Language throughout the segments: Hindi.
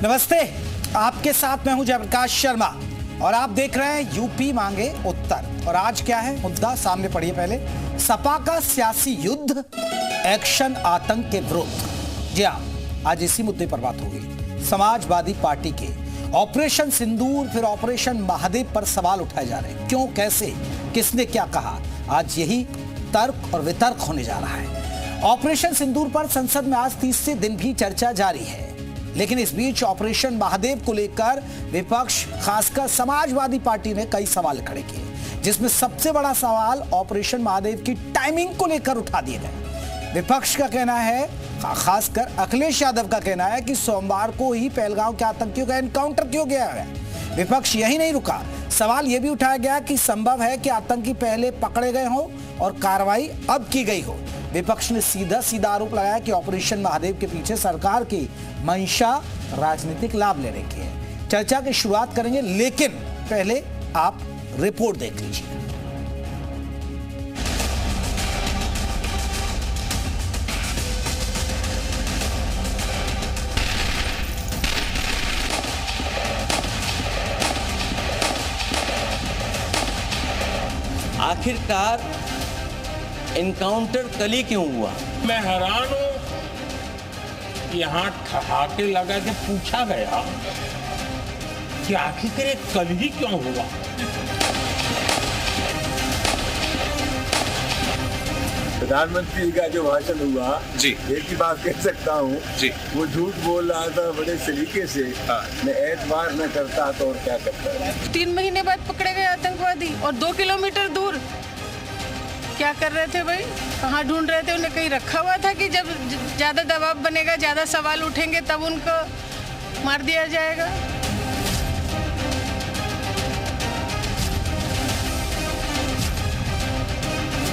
नमस्ते, आपके साथ मैं हूं जयप्रकाश शर्मा और आप देख रहे हैं यूपी मांगे उत्तर। और आज क्या है मुद्दा, सामने पढ़िए पहले। सपा का सियासी युद्ध, एक्शन आतंक के विरुद्ध। जी हां, आज इसी मुद्दे पर बात होगी। समाजवादी पार्टी के ऑपरेशन सिंदूर फिर ऑपरेशन महादेव पर सवाल उठाए जा रहे हैं। क्यों, कैसे, किसने क्या कहा, आज यही तर्क और वितर्क होने जा रहा है। ऑपरेशन सिंदूर पर संसद में आज तीसरे दिन भी चर्चा जारी है, लेकिन इस बीच ऑपरेशन महादेव को लेकर विपक्ष, खासकर समाजवादी पार्टी ने कई सवाल खड़े किए, जिसमें सबसे बड़ा सवाल ऑपरेशन महादेव की टाइमिंग को लेकर उठा दिए गए। विपक्ष का कहना है, खासकर अखिलेश यादव का कहना है कि सोमवार को ही पहलगांव के आतंकियों का एनकाउंटर क्यों गया है। विपक्ष यही नहीं रुका, सवाल यह भी उठाया गया कि संभव है कि आतंकी पहले पकड़े गए हो और कार्रवाई अब की गई हो। विपक्ष ने सीधा आरोप लगाया कि ऑपरेशन महादेव के पीछे सरकार की मंशा राजनीतिक लाभ लेने की है। चर्चा की शुरुआत करेंगे, लेकिन पहले आप रिपोर्ट देख लीजिए। आखिरकार एनकाउंटर कल ही क्यों हुआ? मैं हैरान हूं। यहाँ ठहाके लगा के पूछा गया कि आखिर ये कल ही क्यों हुआ। प्रधानमंत्री का जो भाषण हुआ जी, एक ही बात कह सकता हूँ जी, वो झूठ बोल रहा था बड़े सलीके से। मैं एतबार न करता तो और क्या करता। 3 महीने बाद पकड़े गए आतंकवादी और 2 किलोमीटर दूर क्या कर रहे थे भाई? कहाँ ढूंढ रहे थे? उन्हें कहीं रखा हुआ था कि जब ज्यादा दबाव बनेगा, ज्यादा सवाल उठेंगे, तब उनको मार दिया जाएगा।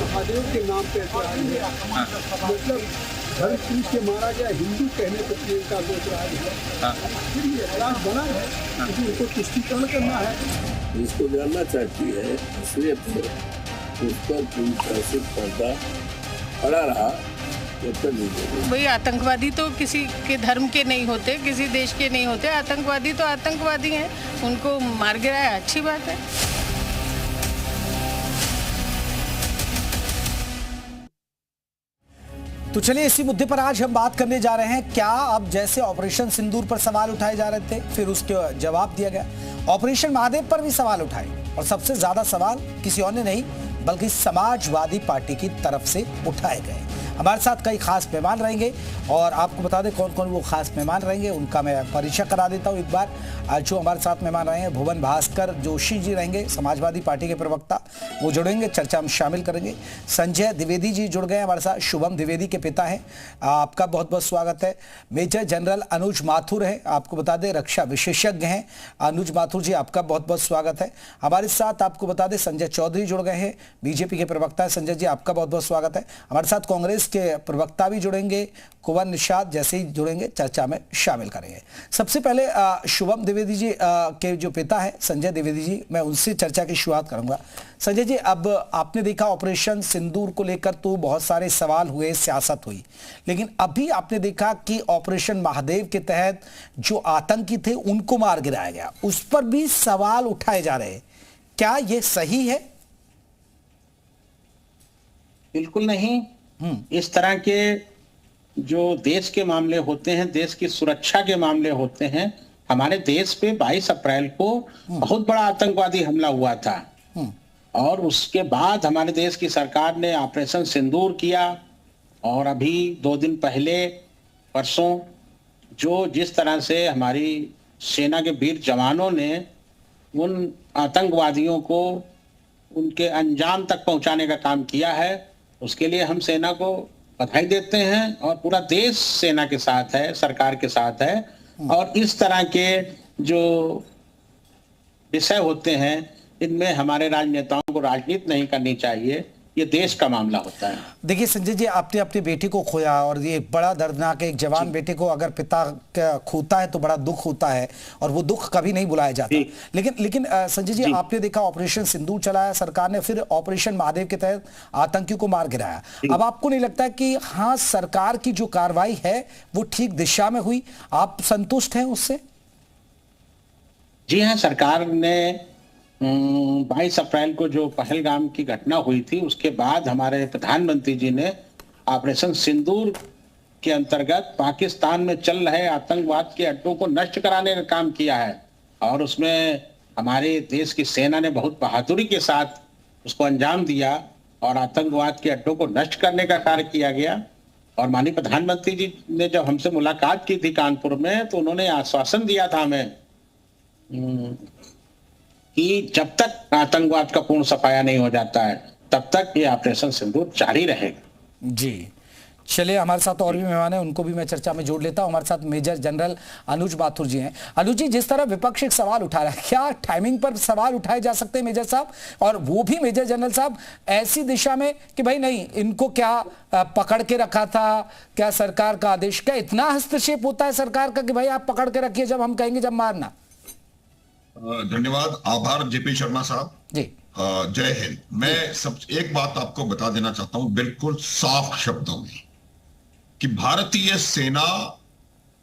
महादेव के नाम पे मतलब धर्म पूछ के मारा गया, हिंदू कहने पर प्रियंका दोष रहा है। फिर ये ऐलान बना है कि उनको तुष्टिकरण करना है। जिसको जानना चाहती है इसलिए उस पर पूरी तरह से पर्दा पड़ा रहा। भाई आतंकवादी तो किसी के धर्म के नहीं होते, किसी देश के नहीं होते। आतंकवादी तो आतंकवादी हैं, उनको मार गिराया, अच्छी बात है। तो चलिए इसी मुद्दे पर आज हम बात करने जा रहे हैं। क्या अब जैसे ऑपरेशन सिंदूर पर सवाल उठाए जा रहे थे, फिर उसके जवाब दिया गया, ऑपरेशन महादेव पर भी सवाल उठाए, और सबसे ज्यादा सवाल किसी और ने नहीं बल्कि समाजवादी पार्टी की तरफ से उठाए गए। हमारे साथ कई खास मेहमान रहेंगे और आपको बता दें कौन कौन वो खास मेहमान रहेंगे, उनका मैं परिचय करा देता हूं एक बार। जो हमारे साथ मेहमान रहेंगे, भुवन भास्कर जोशी जी रहेंगे, समाजवादी पार्टी के प्रवक्ता, वो जुड़ेंगे, चर्चा में शामिल करेंगे। संजय द्विवेदी जी जुड़ गए हमारे साथ, शुभम द्विवेदी के पिता हैं, आपका बहुत बहुत स्वागत है। मेजर जनरल अनुज माथुर है, आपको बता दें रक्षा विशेषज्ञ हैं। अनुज माथुर जी, आपका बहुत बहुत स्वागत है। हमारे साथ आपको बता दें संजय चौधरी जुड़ गए हैं, बीजेपी के प्रवक्ता है। संजय जी, आपका बहुत बहुत स्वागत है। हमारे साथ कांग्रेस के प्रवक्ता भी जुड़ेंगे, कुंवर निषाद जैसे ही जुड़ेंगे, चर्चा में शामिल करेंगे। सबसे पहले शुभम द्विवेदी जी के जो पिता है संजय द्विवेदी जी, मैं उनसे चर्चा की शुरुआत करूंगा। संजय जी, अब आपने देखा ऑपरेशन सिंदूर को लेकर तो बहुत सारे सवाल हुए, सियासत हुई, लेकिन अभी आपने देखा कि ऑपरेशन महादेव के तहत जो आतंकी थे उनको मार गिराया गया, उस पर भी सवाल उठाए जा रहे हैं। क्या यह सही है? बिल्कुल नहीं। इस तरह के जो देश के मामले होते हैं, देश की सुरक्षा के मामले होते हैं, हमारे देश पे 22 अप्रैल को बहुत बड़ा आतंकवादी हमला हुआ था और उसके बाद हमारे देश की सरकार ने ऑपरेशन सिंदूर किया। और अभी 2 दिन पहले, परसों, जो जिस तरह से हमारी सेना के वीर जवानों ने उन आतंकवादियों को उनके अंजाम तक पहुंचाने का काम किया है, उसके लिए हम सेना को बधाई देते हैं। और पूरा देश सेना के साथ है, सरकार के साथ है। और इस तरह के जो विषय होते हैं, इनमें हमारे राजनेताओं को राजनीति नहीं करनी चाहिए, ये देश का मामला होता है। देखिए संजय जी, आपने अपने बेटे को खोया और ये बड़ा दर्दनाक है। एक जवान बेटे को अगर पिता खोता है तो बड़ा दुख होता है और वो दुख कभी नहीं बुलाया जाता। लेकिन संजय जी, आपने देखा ऑपरेशन सिंदूर चलाया सरकार ने, फिर ऑपरेशन महादेव के तहत आतंकियों को मार गिराया। अब आपको नहीं लगता कि हाँ, सरकार की जो कार्रवाई है वो ठीक दिशा में हुई? आप संतुष्ट हैं उससे? जी हाँ, सरकार ने 22 अप्रैल को जो पहलगाम की घटना हुई थी उसके बाद हमारे प्रधानमंत्री जी ने ऑपरेशन सिंदूर के अंतर्गत पाकिस्तान में चल रहे आतंकवाद के अड्डों को नष्ट कराने का काम किया है और उसमें हमारे देश की सेना ने बहुत बहादुरी के साथ उसको अंजाम दिया और आतंकवाद के अड्डों को नष्ट करने का कार्य किया गया। और माननीय प्रधानमंत्री जी ने जब हमसे मुलाकात की थी कानपुर में तो उन्होंने आश्वासन दिया था हमें कि जब तक आतंकवाद का पूर्ण सफाया नहीं हो जाता है तब तक ये ऑपरेशन सिंदूर जारी रहेगा। जी चलिए, हमारे साथ और भी मेहमान हैं, उनको भी मैं चर्चा में जोड़ लेता हूं। हमारे साथ मेजर जनरल अनुज माथुर जी हैं। अनुज जी, जिस तरह विपक्ष एक सवाल उठा रहा है, क्या टाइमिंग पर सवाल उठाए जा सकते हैं मेजर साहब, और वो भी मेजर जनरल साहब ऐसी दिशा में कि भाई नहीं, इनको क्या पकड़ के रखा था, क्या सरकार का आदेश, क्या इतना हस्तक्षेप होता है सरकार का कि भाई आप पकड़ के रखिए जब हम कहेंगे जब मारना? धन्यवाद, आभार जेपी शर्मा साहब जी। जय हिंद। मैं एक बात आपको बता देना चाहता हूं बिल्कुल साफ शब्दों में कि भारतीय सेना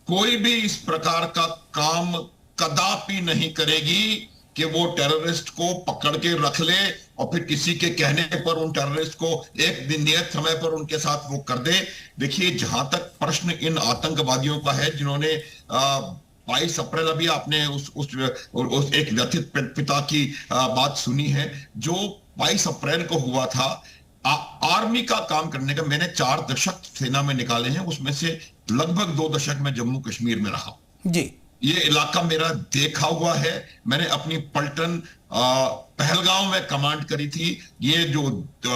कोई भी इस प्रकार का काम कदापि नहीं करेगी कि वो टेररिस्ट को पकड़ के रख ले और फिर किसी के कहने पर उन टेररिस्ट को एक दिन नियत समय पर उनके साथ वो कर दे। देखिए, जहां तक प्रश्न इन आतंकवादियों का है जिन्होंने 22 अप्रैल, अभी आपने उस एक व्यथित पिता की बात सुनी है, जो 22 अप्रैल को हुआ था। आर्मी का काम करने का मैंने 4 दशक सेना में निकाले हैं, उसमें से लगभग 2 दशक में जम्मू कश्मीर में रहा जी। ये इलाका मेरा देखा हुआ है। मैंने अपनी पलटन पहलगांव में कमांड करी थी। ये जो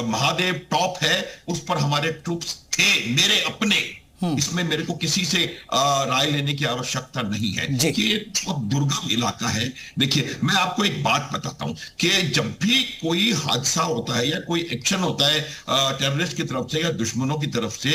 महादेव टॉप है उस पर हमारे ट्रूप्स थे, मेरे अपने। इसमें मेरे को किसी से राय लेने की आवश्यकता नहीं है कि ये बहुत दुर्गम इलाका है। देखिए, मैं आपको एक बात बताता हूं कि जब भी कोई हादसा होता है या कोई एक्शन होता है टेररिस्ट की तरफ से या दुश्मनों की तरफ से,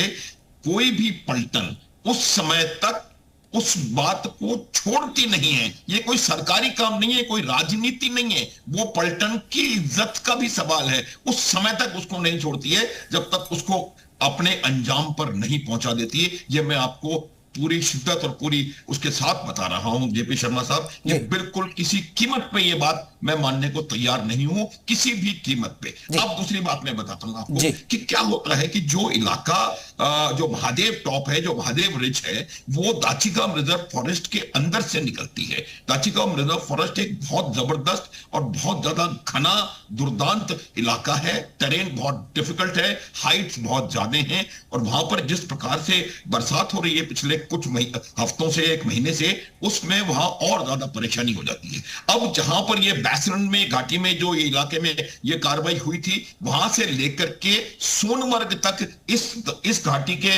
कोई भी पलटन उस समय तक उस बात को छोड़ती नहीं है। ये कोई सरकारी काम नहीं है, कोई राजनीति नहीं है, वो पलटन की इज्जत का भी सवाल है। उस समय तक उसको नहीं छोड़ती है जब तक उसको अपने अंजाम पर नहीं पहुंचा देती है। ये मैं आपको पूरी शिद्दत और पूरी उसके साथ बता रहा हूं जेपी शर्मा साहब। ये बिल्कुल किसी कीमत पे ये बात मैं मानने को तैयार नहीं हूं, किसी भी कीमत पे। अब दूसरी बात मैं बताता हूं आपको कि क्या होता है कि जो इलाका जो महादेव टॉप है, जो महादेव रिज है, वो दाचिगाम रिजर्व फॉरेस्ट के अंदर से निकलती है। दाचिगाम रिजर्व फॉरेस्ट एक बहुत जबरदस्त और बहुत ज्यादा घना दुर्दांत इलाका है। टेरेन बहुत डिफिकल्ट है, हाइट्स बहुत ज्यादा हैं, और वहां पर जिस प्रकार से बरसात हो रही है पिछले कुछ हफ्तों से, 1 महीने से, उसमें वहां और ज्यादा परेशानी हो जाती है। अब जहां पर ये बैसन में, घाटी में, जो इलाके में ये कार्रवाई हुई थी, वहां से लेकर के सोनमर्ग तक इस घाटी के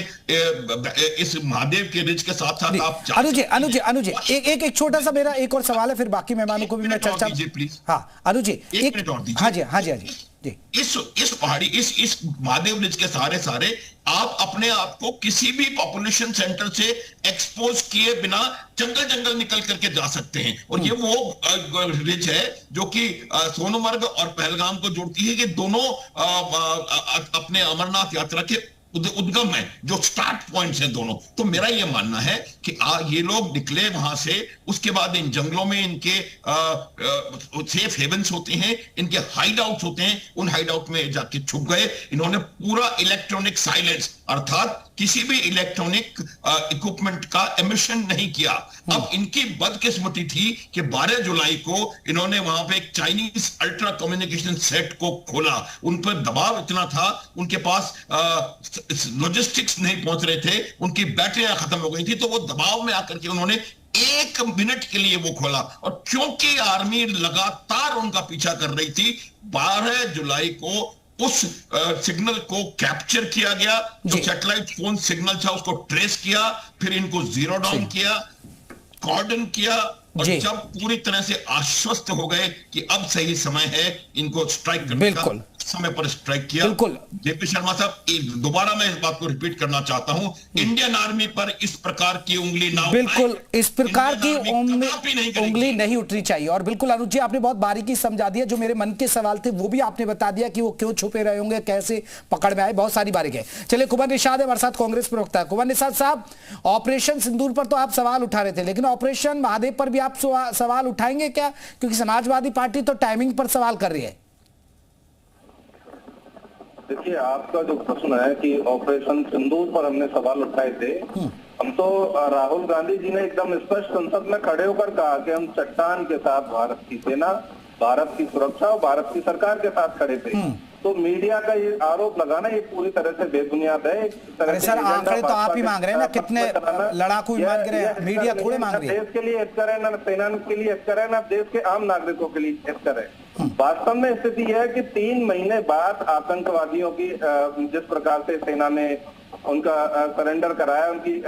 इस महादेव के रिज के साथ साथ आप अनुज एक छोटा सा मेरा एक और सवाल है, फिर बाकी मेहमानों को भी मैं चर्चा प्लीज। हाँ अनुज जी, एक मिनट और दीजिए। हाँ जी। इस पहाड़ी इस महादेव रिज के सारे आप अपने आप को किसी भी पॉपुलेशन सेंटर से एक्सपोज किए बिना जंगल निकल करके जा सकते हैं। और ये वो रिज है जो कि सोनमर्ग और पहलगाम को जोड़ती है, कि दोनों अपने अमरनाथ यात्रा के उद्गम है, जो स्टार्ट पॉइंट्स हैं दोनों। तो मेरा ये मानना है कि ये लोग निकले वहां से, उसके बाद इन जंगलों में इनके सेफ हेवन्स होते हैं, इनके हाइड आउट्स होते हैं, उन हाइड आउट में जाके छुप गए। इन्होंने पूरा इलेक्ट्रॉनिक साइलेंस, अर्थात किसी भी इलेक्ट्रॉनिक इक्विपमेंट का एमिशन नहीं किया। अब इनकी बदकिस्मती थी कि 12 जुलाई को इन्होंने वहां पे एक चाइनीज अल्ट्रा कम्युनिकेशन सेट को खोला। उन पर दबाव इतना था, उनके पास लॉजिस्टिक्स नहीं पहुंच रहे थे, उनकी बैटरियां खत्म हो गई थी, तो वो दबाव में आकर के उन्होंने 1 मिनट के लिए वो खोला। और क्योंकि आर्मी लगातार उनका पीछा कर रही थी, 12 जुलाई को उस सिग्नल को कैप्चर किया गया, जो सैटेलाइट फोन सिग्नल था उसको ट्रेस किया, फिर इनको जीरो डाउन किया, कॉर्डन किया, और जब पूरी तरह से आश्वस्त हो गए कि अब सही समय है इनको स्ट्राइक करने का, समय पर स्ट्राइक किया। बिल्कुल जेपी शर्मा साहब, दोबारा मैं इस बात को रिपीट करना चाहता हूं, इंडियन आर्मी पर इस प्रकार की उंगली ना, बिल्कुल इस प्रकार की नहीं उंगली नहीं उठनी चाहिए। और बिल्कुल अनुज जी, आपने बहुत बारीकी समझा दिया। जो मेरे मन के सवाल थे वो भी आपने बता दिया कि वो क्यों छुपे रहे होंगे, कैसे पकड़ में आए, बहुत सारी बारीक है। चलिए, कुंवर निषाद है हमारे साथ, कांग्रेस प्रवक्ता। कुंवर निषाद साहब, ऑपरेशन सिंदूर पर तो आप सवाल उठा रहे थे, लेकिन ऑपरेशन महादेव पर भी आप सवाल उठाएंगे क्या? क्योंकि समाजवादी पार्टी तो टाइमिंग पर सवाल कर रही है। देखिए, आपका जो प्रश्न है कि ऑपरेशन सिंदूर पर हमने सवाल उठाए थे, हम तो राहुल गांधी जी ने एकदम स्पष्ट संसद में खड़े होकर कहा कि हम चट्टान के साथ भारत की सेना, भारत की सुरक्षा और भारत की सरकार के साथ खड़े थे। तो मीडिया का ये आरोप लगाना ये पूरी तरह से बेबुनियाद है। अरे सर, आंकड़े तो आप ही मांग रहे हैं ना, कितने लड़ाकू विमान गिरे, मीडिया थोड़े मांग रहे हैं। देश के लिए हित करें, ना सेना के लिए हित करें, ना देश के आम नागरिकों के लिए हित करें। वास्तव में स्थिति है कि 3 महीने बाद आतंकवादियों की जिस प्रकार से सेना ने उनका सरेंडर कराया, उनकी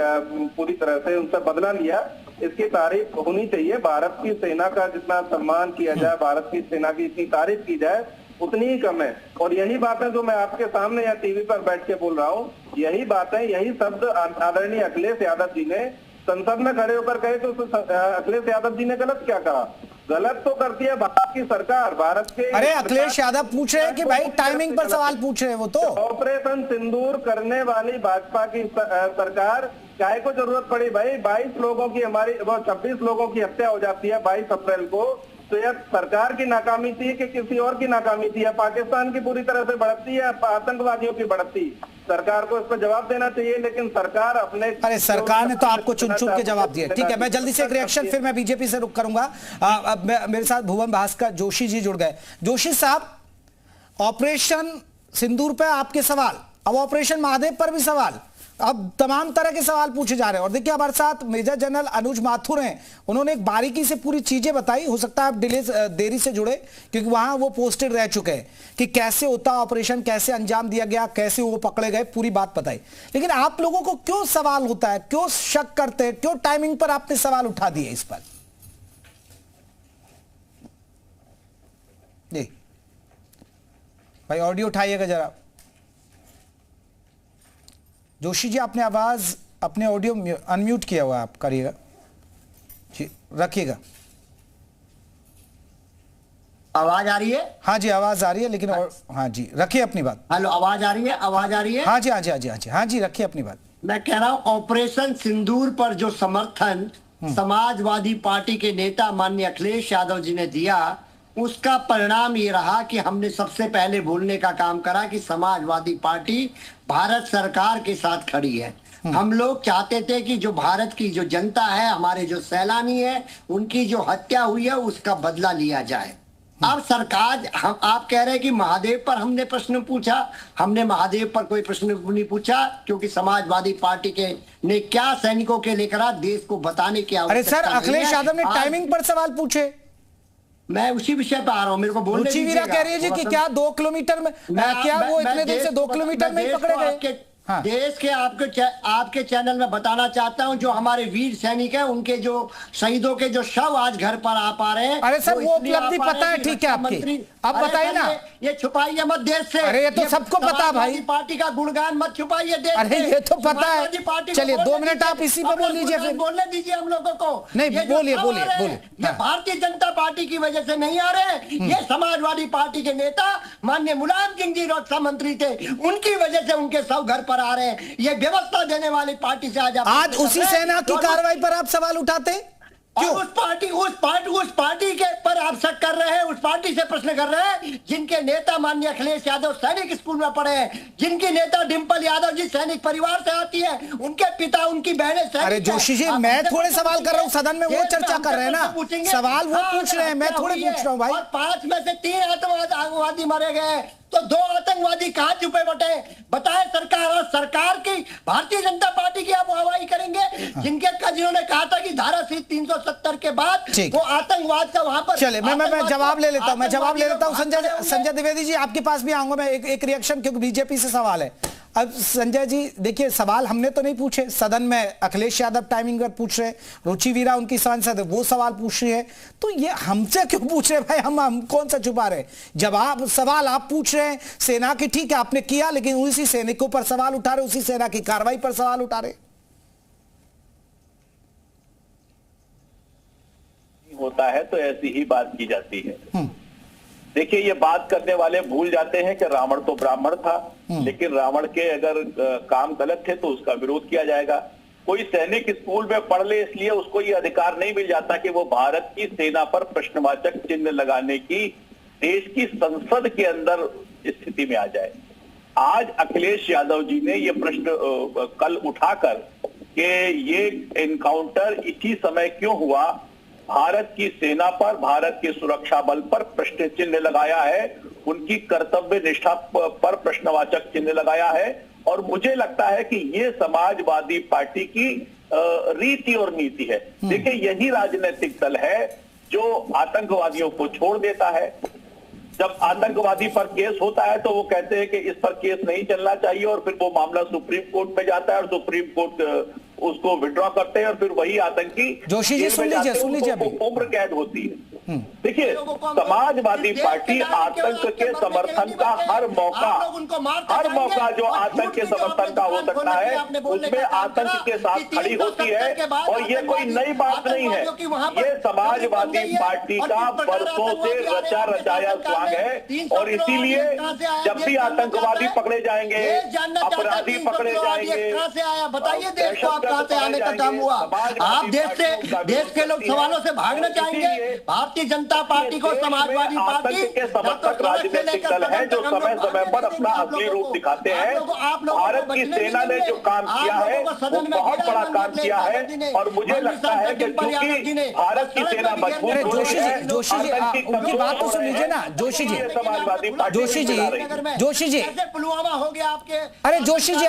पूरी तरह से उनसे बदला लिया, इसकी तारीफ होनी चाहिए। भारत की सेना का जितना सम्मान किया जाए, भारत की सेना की इतनी तारीफ की जाए, उतनी ही कम है। और यही बातें जो मैं आपके सामने या टीवी पर बैठ के बोल रहा हूँ, यही बातें, यही शब्द आदरणीय अखिलेश यादव जी ने संसद में खड़े होकर कहे। तो अखिलेश यादव जी ने गलत क्या कहा? गलत तो करती है भारत की सरकार, भारत के। अरे अखिलेश यादव पूछ रहे हैं कि भाई टाइमिंग पर सवाल पूछ रहे हैं वो तो। ऑपरेशन सिंदूर करने वाली भाजपा की सरकार, चाहे को जरूरत पड़ी भाई, 22 लोगों की हमारी, 26 लोगों की हत्या हो जाती है 22 अप्रैल को, तो यह सरकार की नाकामी थी कि किसी और की नाकामी थी? या पाकिस्तान की पूरी तरह से बढ़ती है, आतंकवादियों की बढ़ती? सरकार को इस पर जवाब देना चाहिए। लेकिन सरकार अपने, अरे सरकार ने तो आपको चुन चुन के जवाब दिया। ठीक है, मैं जल्दी से एक रिएक्शन, फिर मैं बीजेपी से रुक करूंगा। अब मेरे साथ भुवन भास्कर जोशी जी जुड़ गए। जोशी साहब, ऑपरेशन सिंदूर पे आपके सवाल, अब ऑपरेशन महादेव पर भी सवाल, अब तमाम तरह के सवाल पूछे जा रहे हैं। और देखिए, हमारे साथ मेजर जनरल अनुज माथुर हैं, उन्होंने एक बारीकी से पूरी चीजें बताई। हो सकता है आप देरी से जुड़े, क्योंकि वहां वो पोस्टेड रह चुके हैं कि कैसे होता ऑपरेशन, कैसे अंजाम दिया गया, कैसे वो पकड़े गए, पूरी बात बताई। लेकिन आप लोगों को क्यों सवाल होता है, क्यों शक करते हैं, क्यों टाइमिंग पर आपने सवाल उठा दिए इस पर? जी भाई, ऑडियो उठाइएगा जरा। जोशी जी, आपने आवाज, अपने ऑडियो अनम्यूट किया हुआ, आप करिएगा जी, रखिएगा। आवाज आ रही है? हाँ जी, आवाज आ रही है, लेकिन हाँ जी, रखिए अपनी बात। हेलो, आवाज आ रही है? आवाज आ रही है? हाँ जी, हाँ जी, हाँ जी, हाँ जी, हाँ जी, रखिए अपनी बात। मैं कह रहा हूं, ऑपरेशन सिंदूर पर जो समर्थन समाजवादी पार्टी के नेता माननीय अखिलेश यादव जी ने दिया, उसका परिणाम ये रहा कि हमने सबसे पहले बोलने का काम करा कि समाजवादी पार्टी भारत सरकार के साथ खड़ी है। हम लोग चाहते थे कि जो भारत की जो जनता है, हमारे जो सैलानी है, उनकी जो हत्या हुई है उसका बदला लिया जाए। अब सरकार, हम आप कह रहे हैं कि महादेव पर हमने प्रश्न पूछा, हमने महादेव पर कोई प्रश्न नहीं पूछा, क्योंकि समाजवादी पार्टी के ने क्या सैनिकों के लेकर देश को बताने की आवश्यकता। अरे सर, अखिलेश यादव ने टाइमिंग पर सवाल पूछे, मैं उसी विषय पे आ रहा हूँ, मेरे को बोलने दीजिएगा। रुचिवीरा कह रही है जी कि क्या 2 किलोमीटर में, क्या वो इतने दिन से 2 किलोमीटर में ही पकड़े गए? हाँ। देश के आपके चैनल में बताना चाहता हूं, जो हमारे वीर सैनिक हैं, उनके जो शहीदों के जो शव आज घर पर आ पा रहे हैं। अरे सर, वो उपलब्धि पता है, ठीक है आपकी, अब बताइए ना। ये छुपाइए मत देश से। अरे ये तो सबको पता भाई, पार्टी का गुणगान मत छुपाइए देश से। अरे ये तो पता है। चलिए 2 मिनट आप इसी पे बोल लीजिए, फिर बोलने दीजिए हम लोगों को। नहीं, बोलिए बोलिए बोलिए। ये भारतीय जनता पार्टी की वजह से नहीं आ रहे, ये समाजवादी पार्टी के नेता माननीय मुलायम सिंह जी रक्षा मंत्री थे, उनकी वजह से उनके शव घर पर आ रहे हैं। ये व्यवस्था देने वाली पार्टी से आज उसी सेना की कार्रवाई पर आप सवाल उठाते क्यों? उस पार्टी के पर आप शक कर रहे हैं, उस पार्टी से प्रश्न कर रहे हैं जिनके नेता माननीय अखिलेश यादव सैनिक स्कूल में पढ़े हैं, जिनकी नेता डिंपल यादव जी सैनिक परिवार से आती है, उनके पिता उनकी बहनें सैनिक। अरे जोशी जी, मैं थोड़े सवाल कर रहा हूँ, सदन में वो चर्चा कर रहे हैं ना, सवाल वो पूछ रहे हैं, मैं थोड़े पूछ रहा हूँ भाई। 5 में से 3 आतंकवादी मारे गए, तो 2 आतंकवादी कहां छुपे बटे? बताए सरकार, और सरकार की भारतीय जनता पार्टी की आप वाहवाही करेंगे, जिन्होंने कहा था कि धारा 370 के बाद वो आतंकवाद का वहां पर। चले, मैं जवाब ले लेता हूं, संजय द्विवेदी जी, आपके पास भी आऊंगा मैं। एक रिएक्शन, क्योंकि बीजेपी से सवाल है। अब संजय जी देखिए, सवाल हमने तो नहीं पूछे, सदन में अखिलेश यादव टाइमिंग पर पूछ रहे, रुचि वीरा उनकी सांसद है वो सवाल पूछ रही है, तो ये हमसे क्यों पूछ रहे भाई? हम कौन सा छुपा रहे? जवाब सवाल आप पूछ रहे हैं सेना की, ठीक है आपने किया, लेकिन उसी सैनिकों पर सवाल उठा रहे, उसी सेना की कार्रवाई पर सवाल उठा रहे। होता है तो ऐसी ही बात की जाती है। देखिए, ये बात करने वाले भूल जाते हैं कि रावण तो ब्राह्मण था, लेकिन रावण के अगर काम गलत थे तो उसका विरोध किया जाएगा। कोई सैनिक स्कूल में पढ़ ले इसलिए उसको ये अधिकार नहीं मिल जाता कि वो भारत की सेना पर प्रश्नवाचक चिन्ह लगाने की देश की संसद के अंदर स्थिति में आ जाए। आज अखिलेश यादव जी ने ये प्रश्न कल उठाकर कि ये एनकाउंटर इसी समय क्यों हुआ, भारत की सेना पर, भारत के सुरक्षा बल पर प्रश्न चिन्ह लगाया है, उनकी कर्तव्य निष्ठा पर प्रश्नवाचक चिन्ह लगाया है। और मुझे लगता है कि ये समाजवादी पार्टी की रीति और नीति है। देखिए, यही राजनीतिक दल है जो आतंकवादियों को छोड़ देता है। जब आतंकवादी पर केस होता है तो वो कहते हैं कि इस पर केस नहीं चलना चाहिए, और फिर वो मामला सुप्रीम कोर्ट में जाता है और सुप्रीम कोर्ट उसको विड्रॉ करते हैं, और फिर वही आतंकी जोशी जी सुन लीजिए उम्र कैद होती है। देखिए, समाजवादी पार्टी आतंक के समर्थन का हर मौका जो आतंक के समर्थन का हो सकता है उसमें आतंक के साथ खड़ी होती है। और ये कोई नई बात नहीं है, ये समाजवादी पार्टी का बरसों से रचा रचाया स्वांग है। और इसीलिए जब भी आतंकवादी पकड़े जाएंगे, अपराधी पकड़े जाएंगे, बताइए देश को आप कहां से आने का काम हुआ? आप देश के लोग सवालों से भागना चाहेंगे? भारतीय जनता पार्टी को समाजवादी पार्टी के समर्थक राजनीतिक दल है जो समय समय पर अपना असली रूप दिखाते हैं। भारत की सेना ने जो काम किया है वो बहुत बड़ा काम किया है, और मुझे लगता है कि क्योंकि भारत की सेना मजबूत है। जोशी जी उनकी बात तो सुन लीजिए ना। जोशी जी पुलवामा हो गया आपके। अरे जोशी जी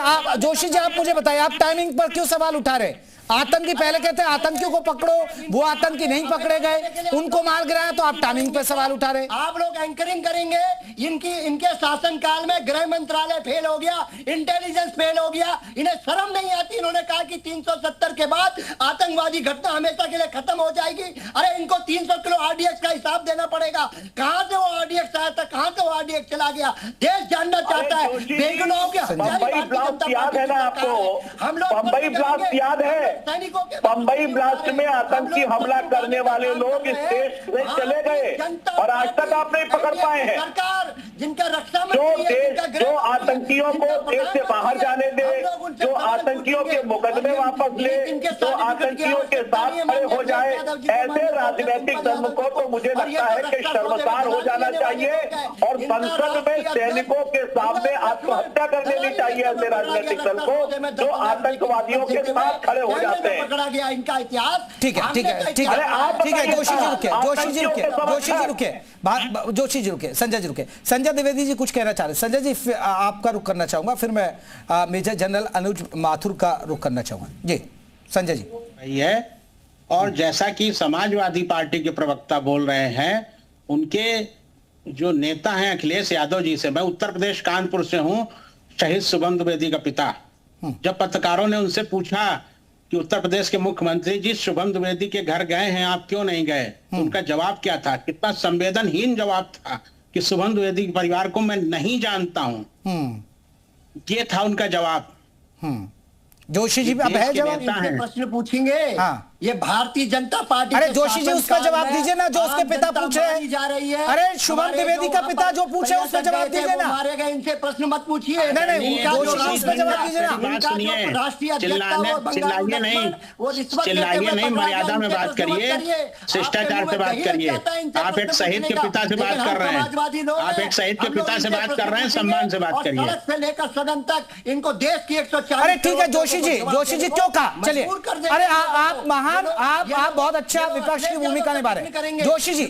आप मुझे बताइए, आप टाइमिंग पर क्यों सवाल उठा रहे? आतंकी पहले कहते हैं आतंकियों को पकड़ो, वो आतंकी नहीं पकड़े गए, उनको मार गिराया, तो आप टाइमिंग पे सवाल उठा रहे। आप लोग एंकरिंग करेंगे, इनके शासनकाल में गृह मंत्रालय फेल हो गया, इंटेलिजेंस फेल हो गया, इन्हें शर्म नहीं आती। इन्होंने कहा कि 370 के बाद आतंकवादी घटना हमेशा के लिए खत्म हो जाएगी। अरे इनको 300 किलो आरडीएक्स का हिसाब देना पड़ेगा। कहां से वो आरडीएक्स आया था, कहां से वो आरडीएक्स चला गया, देश जानना चाहता है। बेगुनाहों के बम्बई ब्लास्ट याद है ना आपको? हम लोग बम्बई ब्लास्ट याद है? बम्बई ब्लास्ट में आतंकी हमला करने वाले लोग इस देश से चले गए और आज तक आप नहीं पकड़ पाए हैं। सरकार जिनका रक्षा जो आतंकियों को देश से बाहर जाने दे, जो आतंकियों के मुकदमे वापस ले, जो आतंकियों के साथ खड़े हो जाए, ऐसे राजनीतिक दल को तो मुझे लगता है कि शर्मसार हो जाना चाहिए और संसद में सैनिकों के सामने आत्महत्या कर लेनी चाहिए ऐसे राजनीतिक दल को जो आतंकवादियों के साथ खड़े हो जाते हैं। पकड़ा गया इनका इतिहास। ठीक है जोशी जी रुके, संजय जी रुके। संजय द्विवेदी जी कुछ कहना चाह रहे। संजय जी आपका रुख करना चाहूंगा, फिर मैं मेजर जनरल अनुज माथुर का रुख करना चाहूंगा। जी संजय जी। है और जैसा कि समाजवादी पार्टी के प्रवक्ता बोल रहे हैं, उनके जो नेता हैं अखिलेश यादव जी से, मैं उत्तर प्रदेश कानपुर से हूं, शहीद शुभम द्विवेदी का पिता। जब पत्रकारों ने उनसे पूछा कि उत्तर प्रदेश के मुख्यमंत्री जी शुभम द्विवेदी के घर गए हैं, आप क्यों नहीं गए, तो उनका जवाब क्या था? कितना संवेदनहीन जवाब था कि शुभम द्विवेदी के परिवार को मैं नहीं जानता हूं। ये था उनका जवाब। जोशी जी अब है जवाब, प्रश्न पूछेंगे। हाँ। ये भारतीय जनता पार्टी। अरे जोशी जी उसका जवाब दीजिए ना, जो उसके पिता पूछे जा रही है। अरे शुभम द्विवेदी का पिता जो पूछे उसका जवाब दीजिए ना। मारे गए इनसे प्रश्न मत पूछिए। नहीं जोशी जी उसका जवाब दीजिए ना। राष्ट्रीय चिल्लाइए नहीं, मर्यादा में बात करिए, शिष्टाचार से बात करिए। आप एक शहीद के पिता से बात कर रहे हैं, आप एक शहीद के पिता से बात कर रहे हैं, सम्मान से बात करिए। सड़क से लेकर सदन तक इनको देश की 140। अरे ठीक है जोशी जी क्यों कहा? चलिए, अरे आप महान, आप बहुत अच्छा विपक्ष की भूमिका निभा रहे हैं। जोशी जी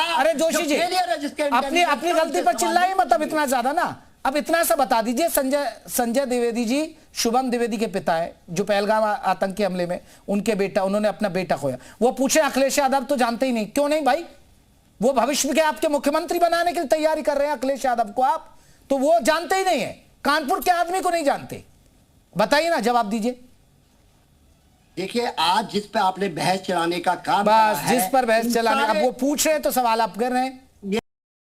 अरे जोशी जी अपनी गलती पर चिल्लाइए मत अब इतना ज्यादा ना। अब इतना सा बता दीजिए, संजय द्विवेदी जी शुभम द्विवेदी के पिता है, जो पहलगाम आतंकी हमले में उनके बेटा, उन्होंने अपना बेटा खोया। वो पूछे अखिलेश यादव तो जानते ही नहीं, क्यों नहीं भाई? वो भविष्य के आपके मुख्यमंत्री बनाने की तैयारी कर रहे हैं अखिलेश यादव को आप, तो वो जानते ही नहीं है, कानपुर के आदमी को नहीं जानते। बताइए ना, जवाब दीजिए। देखिए, आज जिस पे आपने बहस चलाने का काम बस जिस पर बहस चलाने, अब वो पूछ रहे हैं तो सवाल आप कर रहे हैं।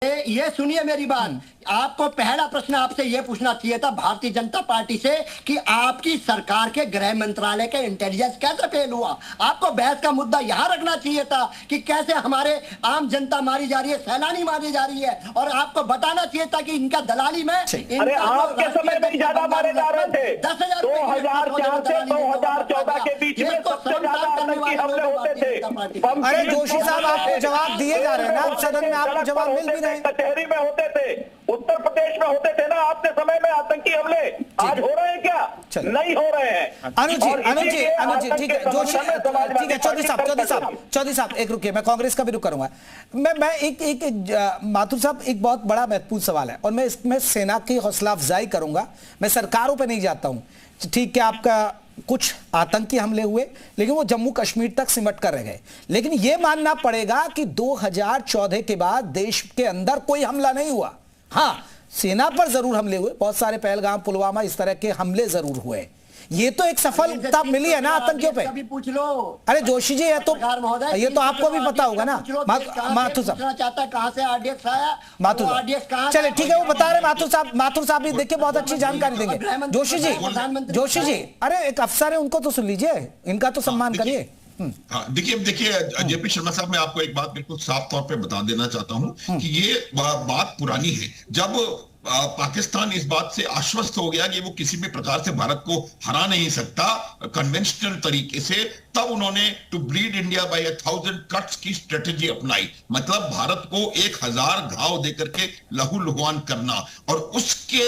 ये सुनिए मेरी बात, आपको पहला प्रश्न आपसे ये पूछना चाहिए था भारतीय जनता पार्टी से कि आपकी सरकार के गृह मंत्रालय के इंटेलिजेंस कैसे फेल हुआ। आपको बहस का मुद्दा यहाँ रखना चाहिए था कि कैसे हमारे आम जनता मारी जा रही है, सैलानी मारी जा रही है, और आपको बताना चाहिए था कि इनका दलाली में अरे आपके समय में ज्यादा मारे जा रहे थे। 2004 से 2014 के बीच में सबसे ज्यादा आतंकी हमले होते थे। अरे जोशी साहब, आपको जवाब दिए जा रहे हैं ना, सदन में आपको जवाब मिल भी रहे हैं। कचहरी में होते थे, उत्तर प्रदेश में होते थे ना आपके समय में आतंकी हमले। आज हो रहे हैं क्या? नहीं हो रहे हैं। अनुज जी ठीक है, जोशी ठीक है। चौधरी साहब एक रुकिए, मैं कांग्रेस का भी रुक करूंगा। मैं एक माथुर साहब, एक बहुत बड़ा महत्वपूर्ण सवाल है और मैं इसमें सेना की हौसला अफजाई करूंगा। मैं सरकारों पे नहीं जाता हूं। ठीक है, आपका कुछ आतंकी हमले हुए लेकिन वो जम्मू कश्मीर तक सिमट कर रह गए, लेकिन यह मानना पड़ेगा कि 2014 के बाद देश के अंदर कोई हमला नहीं हुआ। हां, सेना पर जरूर हमले हुए, बहुत सारे पहलगाम, पुलवामा, इस तरह के हमले जरूर हुए। ये तो एक सफलता मिली है ना आतंकियों पे। कभी पूछ लो। अरे जोशी जी, ये तो आपको भी पता होगा ना। माथुर साहब चाहता कहां से आरडीएक्स आया, चले ठीक है, वो बता रहे माथुर साहब भी देखिए बहुत अच्छी जानकारी देंगे। जोशी जी, अरे एक अफसर है, उनको तो सुन लीजिए, इनका तो सम्मान करिए। देखिए जेपी शर्मा साहब, मैं आपको एक बात बिल्कुल साफ तौर पे बता देना चाहता हूं कि ये बात पुरानी है। जब पाकिस्तान इस बात से आश्वस्त हो गया कि वो किसी भी प्रकार से भारत को हरा नहीं सकता कन्वेंशनल तरीके से, तब उन्होंने to bleed India by 1000 cuts की स्ट्रेटेजी अपनाई। मतलब भारत को 1000 घाव देकर के लहू लुहान करना, और उसके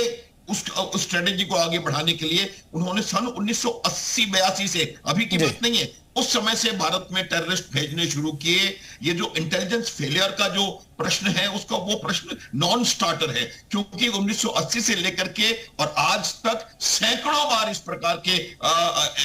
उस स्ट्रेटेजी को आगे बढ़ाने के लिए उन्होंने सन 1980-82 से, अभी की बात नहीं है, उस समय से भारत में टेररिस्ट भेजने शुरू किए। ये जो इंटेलिजेंस फेलियर का जो प्रश्न है, उसका वो प्रश्न नॉन स्टार्टर है, क्योंकि 1980 से लेकर के और आज तक सैकड़ों बार इस प्रकार के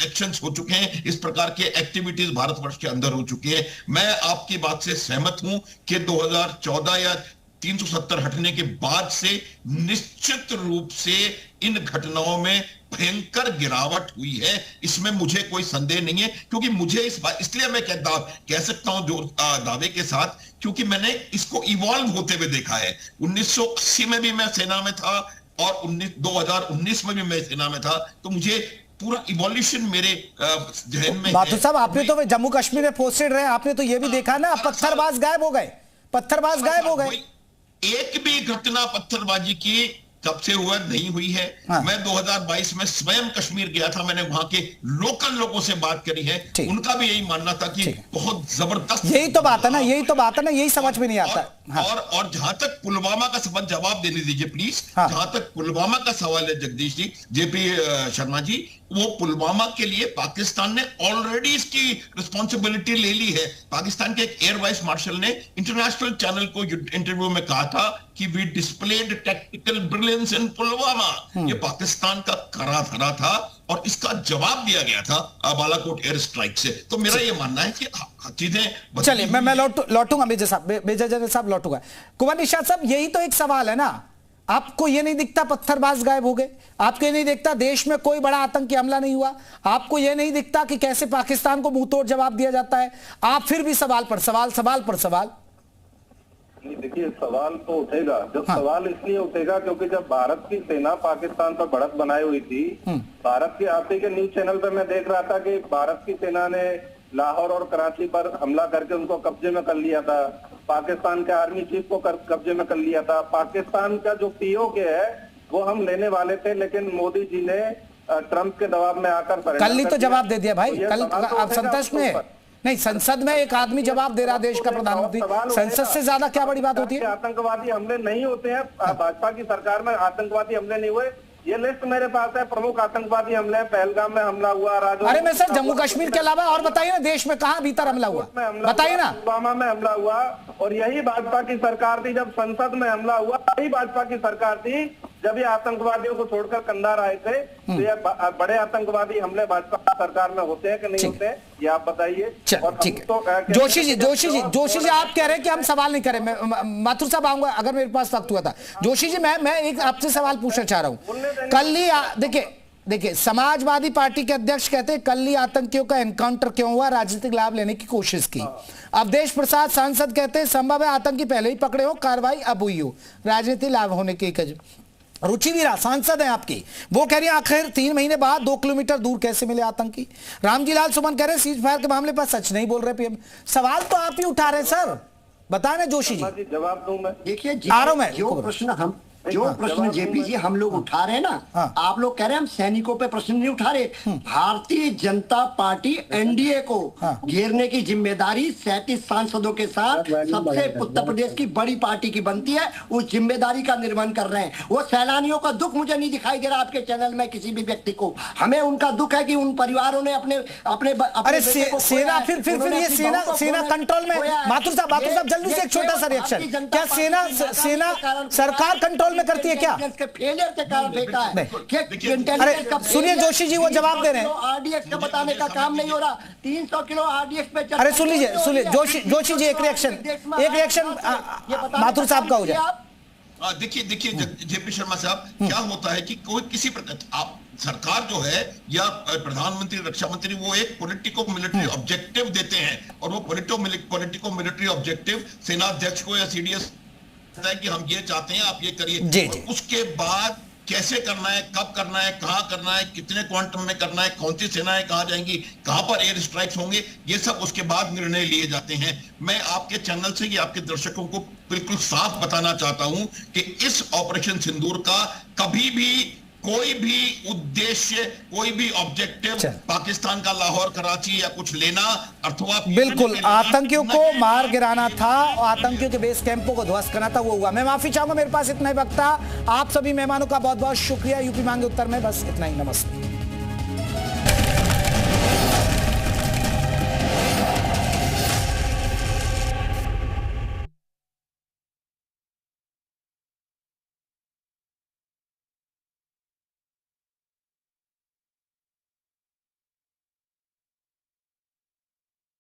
एक्शंस हो चुके हैं, इस प्रकार के एक्टिविटीज भारतवर्ष के अंदर हो चुकी है। मैं आपकी बात से सहमत हूं कि 2014 या 370 हटने के बाद से निश्चित रूप से इन घटनाओं में भयंकर गिरावट हुई है, इसमें मुझे कोई संदेह नहीं है। क्योंकि मुझे इस बात, इसलिए मैं कह सकता हूं जो दावे के साथ, क्योंकि मैंने इसको इवॉल्व होते हुए देखा है। 1980 में भी मैं सेना में था और 2019 में भी मैं सेना में था, तो मुझे पूरा इवोल्यूशन मेरे जहन में। माथुर साहब, आपने तो जम्मू कश्मीर में पोस्टेड रहे, आपने तो ये भी देखा ना, पत्थरबाज गायब हो गए, पत्थरबाज गायब हो गए। एक भी घटना पत्थरबाजी की तब से हुआ नहीं हुई है। मैं 2022 में स्वयं कश्मीर गया था, मैंने वहां के लोकल लोगों से बात करी है, उनका भी यही मानना था कि बहुत जबरदस्त। यही तो बात है ना, यही समझ में नहीं आता। और जहां तक पुलवामा का सबक, जवाब देने दीजिए प्लीज। जहां तक पुलवामा का सवाल है जगदीश जी, जेपी शर्मा जी, वो पुलवामा के लिए पाकिस्तान ने ऑलरेडी इसकी रिस्पॉन्सिबिलिटी ले ली है। पाकिस्तान के एक एयर वाइस मार्शल ने इंटरनेशनल चैनल को इंटरव्यू में कहा था कि वी डिस्प्लेड टैक्टिकल ब्रिलियंस इन पुलवामा। ये पाकिस्तान का करा धरा था और इसका जवाब दिया गया था बालाकोट एयर स्ट्राइक से। तो मेरा ये मानना है कि चीजें। चलिए, मैं लौटूंगा मेजर जनरल साहब, लौटूंगा। कुमार निषाद साहब, यही तो एक सवाल है ना, आपको ये नहीं दिखता पत्थरबाज गायब हो गए, आपको ये नहीं दिखता देश में कोई बड़ा आतंकी हमला नहीं हुआ, आपको ये नहीं दिखता कि कैसे पाकिस्तान को मुंहतोड़ जवाब दिया जाता है, आप फिर भी सवाल पर सवाल। देखिए, सवाल तो उठेगा, सवाल इसलिए उठेगा क्योंकि जब भारत की सेना पाकिस्तान पर बढ़त बनाई हुई थी, भारत के आपके के न्यूज चैनल पर मैं देख रहा था कि भारत की सेना ने लाहौर और कराची पर हमला करके उनको कब्जे में कर लिया था, पाकिस्तान के आर्मी चीफ को कब्जे में कर लिया था। पाकिस्तान का जो पीओके है वो हम लेने वाले थे, लेकिन मोदी जी ने ट्रंप के दबाव में आकर कल ही तो जवाब दे दिया भाई। कल आप संतुष्ट में नहीं, संसद में एक आदमी जवाब दे रहा, देश का प्रधानमंत्री, संसद से ज्यादा क्या बड़ी बात होती है। आतंकवादी हमले नहीं होते हैं, भाजपा की सरकार में आतंकवादी हमले नहीं हुए। ये लिस्ट मेरे पास है, प्रमुख आतंकवादी हमले, पहलगाम में हमला हुआ, अरे मैं सर जम्मू कश्मीर के अलावा और बताइए ना, देश में कहां भीतर हमला हुआ, बताइए ना। पुलवामा में हमला हुआ, और यही भाजपा की सरकार थी जब संसद में हमला हुआ, यही भाजपा की सरकार थी जब ये आतंकवादियों को छोड़कर कंधार आए थे तो ये बड़े आतंकवादी हमले भाजपा सरकार में होते हैं कि नहीं होते हैं, ये आप बताइए। और ठीक है जोशी जी आप कह रहे हैं कि हम सवाल नहीं करें। माथुर साहब आऊंगा अगर मेरे पास वक्त हुआ था। जोशी जी मैं एक आपसे सवाल पूछना चाह रहा हूं। कल ही देखिए समाजवादी पार्टी के अध्यक्ष कहते हैं कल ही आतंकियों का एनकाउंटर क्यों हुआ, राजनीतिक लाभ लेने की कोशिश की। अवधेश प्रसाद सांसद कहते हैं संभव है आतंकी पहले ही पकड़े हो, कार्रवाई अब हुई हो, राजनीतिक लाभ होने की। रुचि वीरा सांसद है आपकी, वो कह रही है आखिर 3 महीने बाद 2 किलोमीटर दूर कैसे मिले आतंकी। रामजी लाल सुमन कह रहे हैं सीज फायर के मामले पर सच नहीं बोल रहे पीएम। सवाल तो आप ही उठा रहे हैं सर, बताएं ना जोशी जी। जवाब दूं मैं। देखिए जो प्रश्न जेपी जी हम लोग उठा रहे हैं ना, आप लोग कह रहे हैं हम सैनिकों पे प्रश्न नहीं उठा रहे। भारतीय जनता पार्टी एनडीए को घेरने की जिम्मेदारी 37 सांसदों के साथ सबसे उत्तर प्रदेश की बड़ी पार्टी की बनती है, उस जिम्मेदारी का निर्वहन कर रहे हैं। वो सैलानियों का दुख मुझे नहीं दिखाई दे रहा आपके चैनल में किसी भी व्यक्ति को। हमें उनका दुख है कि उन परिवारों ने अपने अरे सेना फिर ये सेना कंट्रोल में। माथुर साहब जल्दी से एक छोटा सा रिएक्शन, क्या सेना सरकार कंट्रोल में करती है क्या? फेलियर के कारण फेंका है। अरे सुनिए जोशी जी वो जवाब दे रहे हैं। आरडीएक्स का बताने का काम नहीं हो रहा। 300 किलो आरडीएक्स पे अरे सुन लीजिए जोशी जी एक रिएक्शन माथुर साहब का हो जाए। देखिए जेपी शर्मा साहब, क्या होता है कि कोई किसी प्रकार आप सरकार जो है या प्रधानमंत्री रक्षा मंत्री वो एक पॉलिटिको मिलिट्री ऑब्जेक्टिव देते हैं, और वो पॉलिटिको मिलिट्री ऑब्जेक्टिव सेनाध्यक्ष को या सीडीएस है कि हम ये चाहते हैं आप ये करिए, और उसके बाद कैसे करना है, कब करना है, कहां करना है, कितने क्वांटम में करना है, कौन सी सेनाएं कहां जाएंगी, कहां पर एयर स्ट्राइक्स होंगे, ये सब उसके बाद निर्णय लिए जाते हैं। मैं आपके चैनल से कि आपके दर्शकों को बिल्कुल साफ बताना चाहता हूं कि इस ऑपरेशन सिंदूर का कभी भी कोई भी उद्देश्य, कोई भी ऑब्जेक्टिव पाकिस्तान का लाहौर, कराची या कुछ लेना अथवा बिल्कुल आतंकियों को मार गिराना था, आतंकियों के बेस कैंपों को ध्वस्त करना था, वो हुआ। मैं माफी चाहूंगा, मेरे पास इतना ही वक्त था। आप सभी मेहमानों का बहुत बहुत शुक्रिया। यूपी मांगे उत्तर में बस इतना ही। नमस्ते।